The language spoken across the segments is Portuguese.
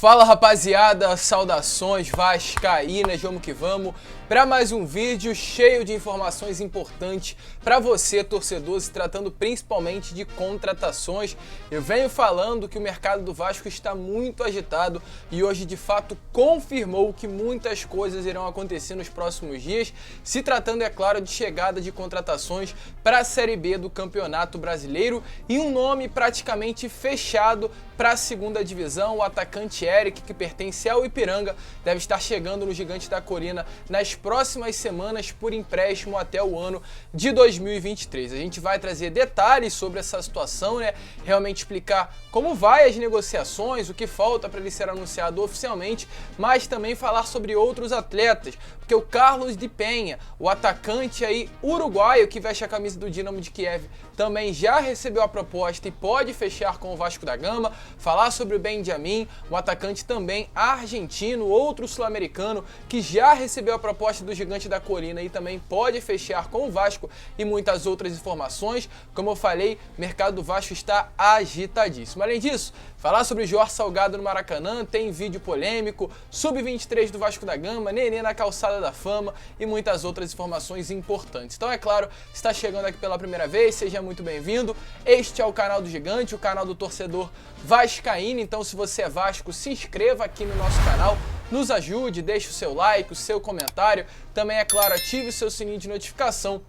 Fala rapaziada, saudações vascaínas, vamos que vamos para mais um vídeo cheio de informações importantes para você, torcedor, se tratando principalmente de contratações. Eu venho falando que o mercado do Vasco está muito agitado e hoje de fato confirmou que muitas coisas irão acontecer nos próximos dias, se tratando, é claro, de chegada de contratações para a Série B do Campeonato Brasileiro e um nome praticamente fechado para a segunda divisão, o atacante Eric, que pertence ao Ipiranga, deve estar chegando no Gigante da Colina nas próximas semanas por empréstimo até o ano de 2023. A gente vai trazer detalhes sobre essa situação, realmente explicar como vai as negociações, o que falta para ele ser anunciado oficialmente, mas também falar sobre outros atletas, porque o Carlos de Penha, o atacante aí uruguaio que veste a camisa do Dinamo de Kiev, também já recebeu a proposta e pode fechar com o Vasco da Gama. Falar sobre o Benjamin, o atacante também argentino, outro sul-americano que já recebeu a proposta do Gigante da Colina e também pode fechar com o Vasco, e muitas outras informações. Como eu falei, o mercado do Vasco está agitadíssimo. Além disso, falar sobre Jorge Salgado no Maracanã, tem vídeo polêmico, Sub-23 do Vasco da Gama, Nenê na Calçada da Fama e muitas outras informações importantes. Então, é claro, se está chegando aqui pela primeira vez, seja muito bem-vindo. Este é o canal do Gigante, o canal do torcedor vascaíno. Então, se você é Vasco, se inscreva aqui no nosso canal, nos ajude, deixe o seu like, o seu comentário. Também, é claro, ative o seu sininho de notificação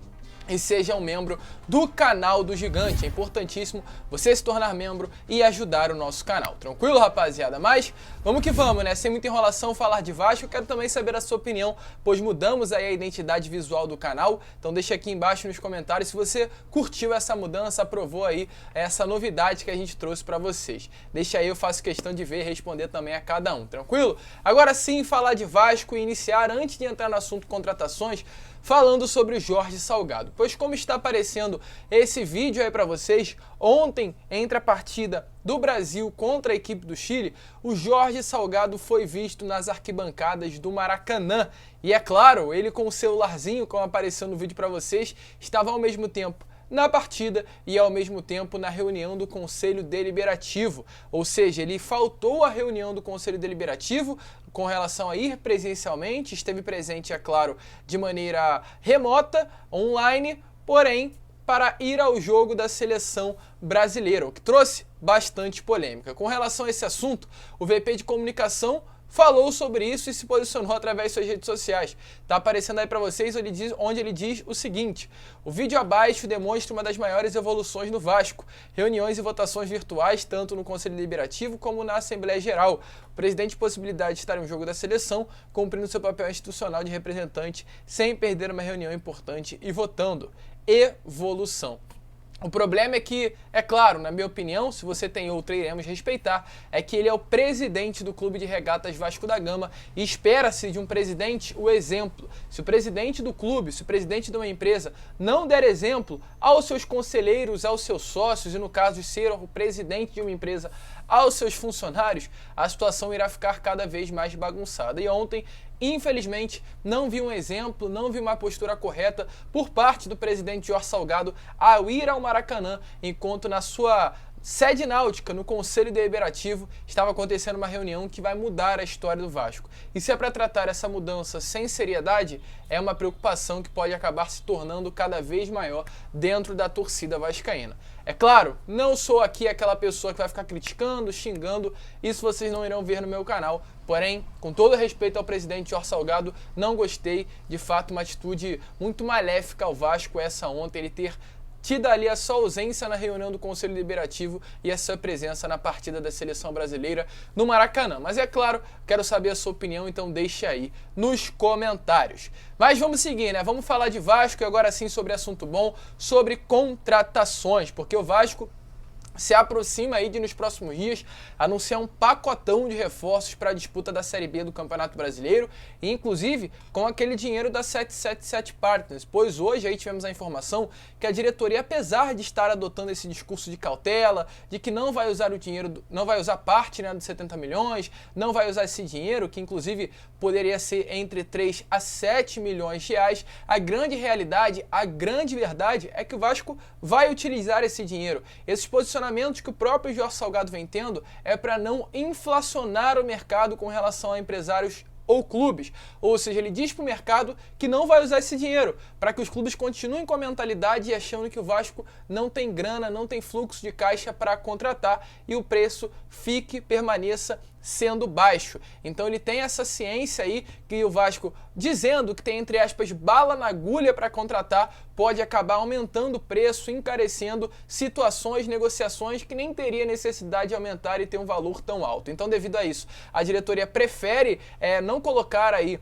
e seja um membro do canal do Gigante. É importantíssimo você se tornar membro e ajudar o nosso canal. Tranquilo, rapaziada? Mas vamos que vamos, né? Sem muita enrolação, falar de Vasco. Eu quero também saber a sua opinião, pois mudamos aí a identidade visual do canal. Então deixa aqui embaixo nos comentários se você curtiu essa mudança, aprovou aí essa novidade que a gente trouxe para vocês. Deixa aí, eu faço questão de ver e responder também a cada um. Tranquilo? Agora sim, falar de Vasco e iniciar, antes de entrar no assunto contratações, falando sobre o Jorge Salgado, pois como está aparecendo esse vídeo aí para vocês, ontem, entre a partida do Brasil contra a equipe do Chile, o Jorge Salgado foi visto nas arquibancadas do Maracanã. E é claro, ele com o celularzinho, como apareceu no vídeo para vocês, estava ao mesmo tempo na partida e ao mesmo tempo na reunião do Conselho Deliberativo. Ou seja, ele faltou à reunião do Conselho Deliberativo com relação a ir presencialmente, esteve presente, é claro, de maneira remota, online, porém para ir ao jogo da seleção brasileira, o que trouxe bastante polêmica. Com relação a esse assunto, o VP de comunicação falou sobre isso e se posicionou através de suas redes sociais. Tá aparecendo aí para vocês onde ele diz o seguinte: o vídeo abaixo demonstra uma das maiores evoluções no Vasco. Reuniões e votações virtuais, tanto no Conselho Deliberativo como na Assembleia Geral. O presidente possibilidade de estar em um jogo da seleção, cumprindo seu papel institucional de representante, sem perder uma reunião importante e votando. Evolução. O problema é que, é claro, na minha opinião, se você tem outra, iremos respeitar, é que ele é o presidente do Clube de Regatas Vasco da Gama e espera-se de um presidente o exemplo. Se o presidente do clube, se o presidente de uma empresa não der exemplo aos seus conselheiros, aos seus sócios, e no caso de ser o presidente de uma empresa, aos seus funcionários, a situação irá ficar cada vez mais bagunçada. E ontem, infelizmente, não vi um exemplo, não vi uma postura correta por parte do presidente Jorge Salgado ao ir ao Maracanã, enquanto na sua sede náutica, no Conselho Deliberativo, estava acontecendo uma reunião que vai mudar a história do Vasco. E se é para tratar essa mudança sem seriedade, é uma preocupação que pode acabar se tornando cada vez maior dentro da torcida vascaína. É claro, não sou aqui aquela pessoa que vai ficar criticando, xingando, isso vocês não irão ver no meu canal. Porém, com todo respeito ao presidente Jorge Salgado, não gostei, de fato, uma atitude muito maléfica ao Vasco essa ontem, ele ter tido ali a sua ausência na reunião do Conselho Deliberativo e a sua presença na partida da Seleção Brasileira no Maracanã. Mas é claro, quero saber a sua opinião, então deixe aí nos comentários. Mas vamos seguir, né? Vamos falar de Vasco e agora sim sobre assunto bom, sobre contratações, porque o Vasco se aproxima aí de, nos próximos dias, anunciar um pacotão de reforços para a disputa da Série B do Campeonato Brasileiro, e inclusive com aquele dinheiro da 777 Partners, pois hoje aí tivemos a informação que a diretoria, apesar de estar adotando esse discurso de cautela, de que não vai usar o dinheiro, não vai usar parte, né, dos 70 milhões, não vai usar esse dinheiro, que inclusive poderia ser entre 3 a 7 milhões de reais, a grande realidade, a grande verdade é que o Vasco vai utilizar esse dinheiro. Esses posicionamentos posicionamentos que o próprio Jorge Salgado vem tendo é para não inflacionar o mercado com relação a empresários ou clubes, ou seja, ele diz para o mercado que não vai usar esse dinheiro, para que os clubes continuem com a mentalidade e achando que o Vasco não tem grana, não tem fluxo de caixa para contratar e o preço permaneça sendo baixo. Então ele tem essa ciência aí que o Vasco, dizendo que tem, entre aspas, bala na agulha para contratar, pode acabar aumentando o preço, encarecendo situações, negociações que nem teria necessidade de aumentar e ter um valor tão alto. Então, devido a isso, a diretoria prefere não colocar aí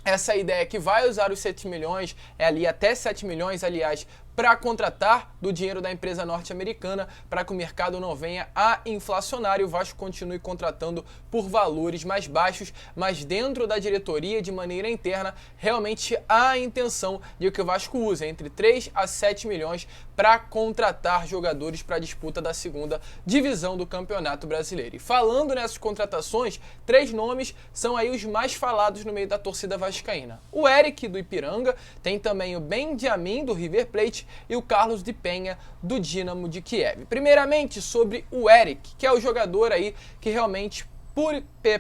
essa ideia que vai usar os 7 milhões, ali até 7 milhões, aliás, para contratar do dinheiro da empresa norte-americana, para que o mercado não venha a inflacionar e o Vasco continue contratando por valores mais baixos, mas dentro da diretoria, de maneira interna, realmente há a intenção de que o Vasco use entre 3 a 7 milhões para contratar jogadores para a disputa da segunda divisão do Campeonato Brasileiro. E falando nessas contratações, 3 nomes são aí os mais falados no meio da torcida vascaína. O Eric, do Ipiranga, tem também o Benjamin, do River Plate, e o Carlos de Penha, do Dínamo de Kiev. Primeiramente, sobre o Eric, que é o jogador aí que realmente,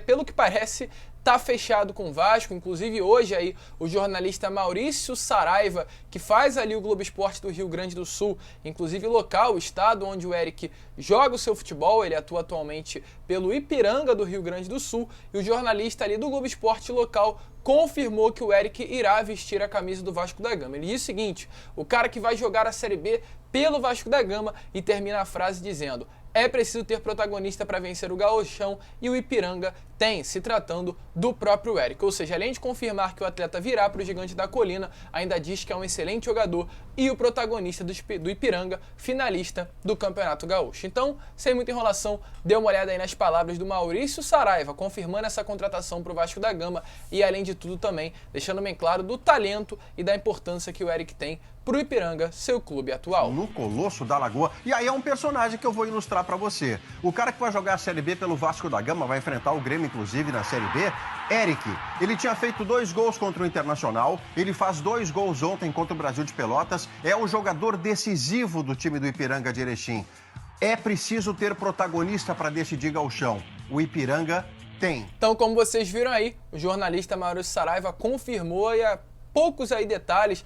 pelo que parece, tá fechado com o Vasco. Inclusive hoje aí o jornalista Maurício Saraiva, que faz ali o Globo Esporte do Rio Grande do Sul, inclusive local, o estado onde o Eric joga o seu futebol, ele atua atualmente pelo Ipiranga do Rio Grande do Sul, e o jornalista ali do Globo Esporte local confirmou que o Eric irá vestir a camisa do Vasco da Gama. Ele diz o seguinte: o cara que vai jogar a Série B pelo Vasco da Gama, e termina a frase dizendo: é preciso ter protagonista para vencer o Gauchão, e o Ipiranga tem, se tratando do próprio Eric. Ou seja, além de confirmar que o atleta virá para o Gigante da Colina, ainda diz que é um excelente jogador e o protagonista do Ipiranga, finalista do Campeonato Gaúcho. Então, sem muita enrolação, dê uma olhada aí nas palavras do Maurício Saraiva, confirmando essa contratação para o Vasco da Gama e, além de tudo, também deixando bem claro do talento e da importância que o Eric tem para o Ipiranga, seu clube atual. No Colosso da Lagoa. E aí é um personagem que eu vou ilustrar para você. O cara que vai jogar a Série B pelo Vasco da Gama, vai enfrentar o Grêmio, inclusive, na Série B, Eric. Ele tinha feito 2 gols contra o Internacional, ele faz 2 gols ontem contra o Brasil de Pelotas, é o jogador decisivo do time do Ipiranga de Erechim. É preciso ter protagonista para decidir gauchão. O Ipiranga tem. Então, como vocês viram aí, o jornalista Maurício Saraiva confirmou e poucos aí detalhes,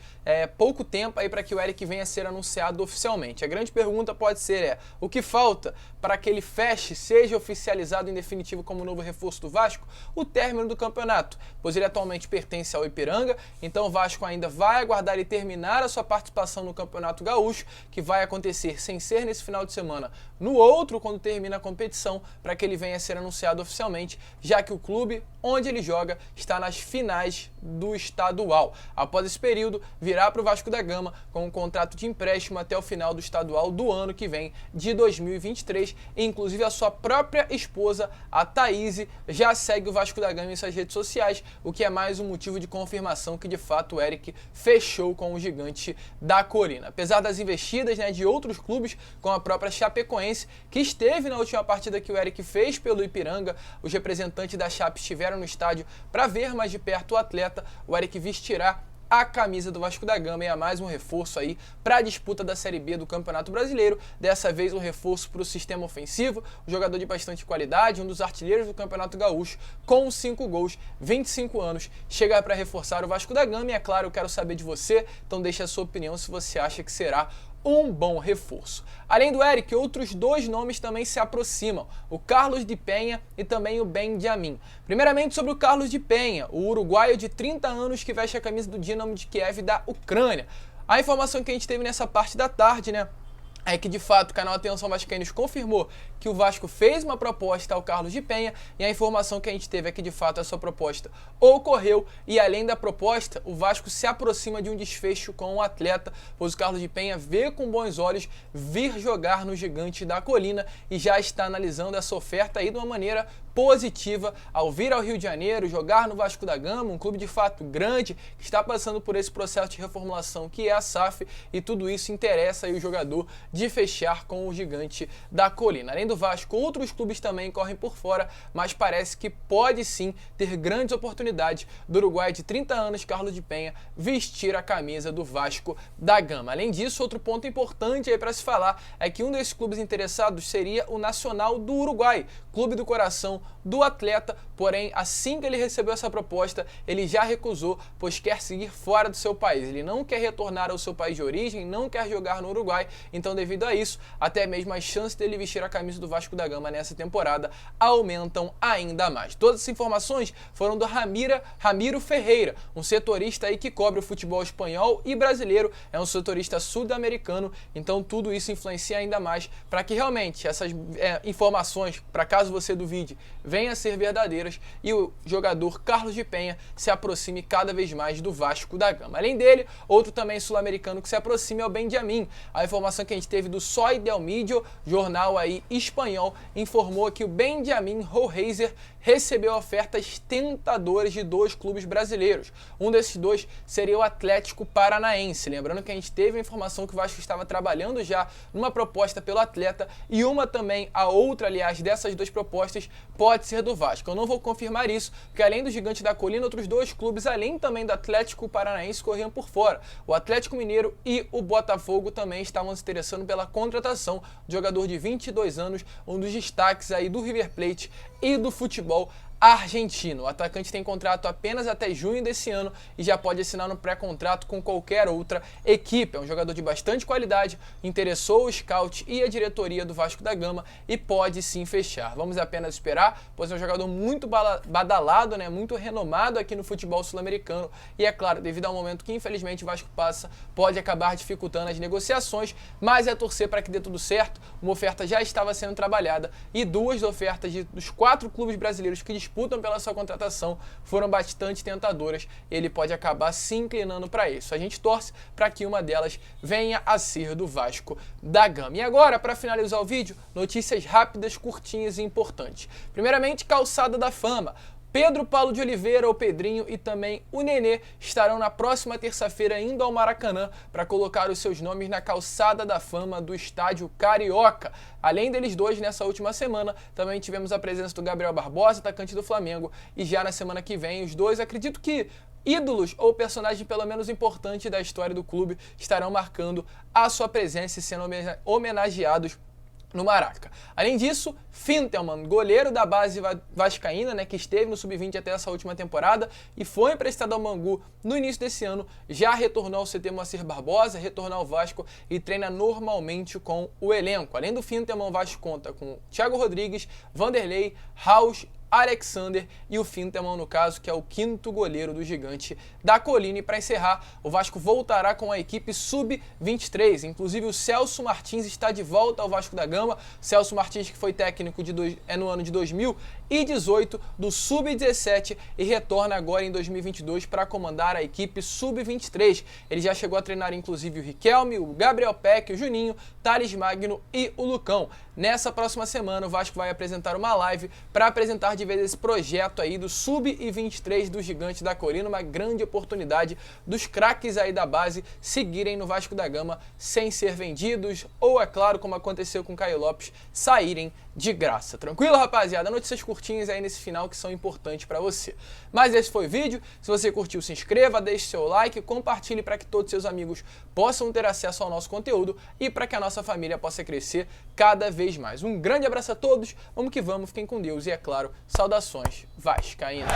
pouco tempo aí para que o Eric venha a ser anunciado oficialmente. A grande pergunta pode ser o que falta para que ele feche, seja oficializado em definitivo como novo reforço do Vasco? O término do campeonato, pois ele atualmente pertence ao Ipiranga, então o Vasco ainda vai aguardar ele terminar a sua participação no Campeonato Gaúcho, que vai acontecer sem ser nesse final de semana, no outro, quando termina a competição, para que ele venha a ser anunciado oficialmente, já que o clube onde ele joga está nas finais do estadual. Após esse período, virá para o Vasco da Gama com um contrato de empréstimo até o final do estadual do ano que vem, de 2023. E, inclusive, a sua própria esposa, a Thaís, já segue o Vasco da Gama em suas redes sociais, o que é mais um motivo de confirmação que, de fato, o Eric fechou com o Gigante da Colina. Apesar das investidas de outros clubes, com a própria Chapecoense, que esteve na última partida que o Eric fez pelo Ipiranga, os representantes da Chape estiveram no estádio para ver mais de perto o atleta. O Eric vestirá a camisa do Vasco da Gama e é mais um reforço aí para a disputa da Série B do Campeonato Brasileiro. Dessa vez um reforço para o sistema ofensivo, um jogador de bastante qualidade, um dos artilheiros do Campeonato Gaúcho, com 5 gols, 25 anos, chega para reforçar o Vasco da Gama. E é claro, eu quero saber de você, então deixe a sua opinião se você acha que será um bom reforço. Além do Eric, outros 2 nomes também se aproximam, o Carlos de Penha e também o Benjamin. Primeiramente sobre o Carlos de Penha, o uruguaio de 30 anos que veste a camisa do Dínamo de Kiev da Ucrânia. A informação que a gente teve nessa parte da tarde, é que de fato o canal Atenção Vascaínos confirmou que o Vasco fez uma proposta ao Carlos de Penha, e a informação que a gente teve é que de fato essa proposta ocorreu, e além da proposta, o Vasco se aproxima de um desfecho com o atleta, pois o Carlos de Penha vê com bons olhos vir jogar no Gigante da Colina e já está analisando essa oferta aí de uma maneira positiva ao vir ao Rio de Janeiro, jogar no Vasco da Gama, um clube de fato grande que está passando por esse processo de reformulação que é a SAF, e tudo isso interessa aí o jogador de fechar com o Gigante da Colina. Além do Vasco, outros clubes também correm por fora, mas parece que pode sim ter grandes oportunidades do uruguai de 30 anos, Carlos de Penha, vestir a camisa do Vasco da Gama. Além disso, outro ponto importante aí para se falar é que um desses clubes interessados seria o Nacional do Uruguai, clube do coração do atleta, porém, assim que ele recebeu essa proposta, ele já recusou, pois quer seguir fora do seu país. Ele não quer retornar ao seu país de origem, não quer jogar no Uruguai, então devido a isso, até mesmo as chances dele vestir a camisa do Vasco da Gama nessa temporada aumentam ainda mais. Todas as informações foram do Ramiro Ferreira, um setorista aí que cobre o futebol espanhol e brasileiro, é um setorista sul-americano, então tudo isso influencia ainda mais para que realmente essas informações, para caso você duvide, venham a ser verdadeiras e o jogador Carlos de Penha se aproxime cada vez mais do Vasco da Gama. Além dele, outro também sul-americano que se aproxima é o Benjamin. A informação que a gente teve do Soy del Medio, jornal aí espanhol, informou que o Benjamin Rollheiser recebeu ofertas tentadoras de 2 clubes brasileiros. Um desses 2 seria o Atlético Paranaense. Lembrando que a gente teve a informação que o Vasco estava trabalhando já numa proposta pelo atleta e uma também, a outra, aliás, dessas 2 propostas pode ser do Vasco. Eu não vou confirmar isso, porque além do Gigante da Colina, outros 2 clubes, além também do Atlético Paranaense, corriam por fora. O Atlético Mineiro e o Botafogo também estavam se interessando pela contratação do jogador de 22 anos, um dos destaques aí do River Plate e do futebol argentino. O atacante tem contrato apenas até junho desse ano e já pode assinar no pré-contrato com qualquer outra equipe. É um jogador de bastante qualidade, interessou o scout e a diretoria do Vasco da Gama e pode sim fechar. Vamos apenas esperar, pois é um jogador muito badalado, né, muito renomado aqui no futebol sul-americano e é claro, devido ao momento que infelizmente o Vasco passa, pode acabar dificultando as negociações, mas é torcer para que dê tudo certo. Uma oferta já estava sendo trabalhada e 2 ofertas dos 4 clubes brasileiros que disputam pela sua contratação foram bastante tentadoras e ele pode acabar se inclinando para isso. A gente torce para que uma delas venha a ser do Vasco da Gama. E agora, para finalizar o vídeo, notícias rápidas, curtinhas e importantes. Primeiramente, Calçada da Fama. Pedro Paulo de Oliveira, o Pedrinho e também o Nenê estarão na próxima terça-feira indo ao Maracanã para colocar os seus nomes na Calçada da Fama do Estádio Carioca. Além deles 2, nessa última semana, também tivemos a presença do Gabriel Barbosa, atacante do Flamengo, e já na semana que vem os 2, acredito que ídolos ou personagens pelo menos importantes da história do clube, estarão marcando a sua presença e sendo homenageados no Maraca. Além disso, Fintelman, goleiro da base vascaína, né, que esteve no Sub-20 até essa última temporada e foi emprestado ao Bangu no início desse ano, já retornou ao CT Moacir Barbosa, retornou ao Vasco e treina normalmente com o elenco. Além do Fintelman, o Vasco conta com Thiago Rodrigues, Vanderlei, Raus, Alexander e o Fintelman, no caso, que é o 5º goleiro do Gigante da Colina. E para encerrar, o Vasco voltará com a equipe Sub-23. Inclusive, o Celso Martins está de volta ao Vasco da Gama. Celso Martins, que foi técnico no ano de 2018 do Sub-17 e retorna agora em 2022 para comandar a equipe Sub-23. Ele já chegou a treinar, inclusive, o Riquelme, o Gabriel Peck, o Juninho, Thales Magno e o Lucão. Nessa próxima semana, o Vasco vai apresentar uma live para apresentar de vez esse projeto aí do Sub-23 do Gigante da Colina, uma grande oportunidade dos craques aí da base seguirem no Vasco da Gama sem ser vendidos ou, é claro, como aconteceu com o Caio Lopes, saírem de graça. Tranquilo, rapaziada? Notícias curtinhas aí nesse final que são importantes para você. Mas esse foi o vídeo. Se você curtiu, se inscreva, deixe seu like, compartilhe para que todos seus amigos possam ter acesso ao nosso conteúdo e para que a nossa família possa crescer cada vez mais. Um grande abraço a todos, vamos que vamos, fiquem com Deus e, é claro, saudações vascaínas.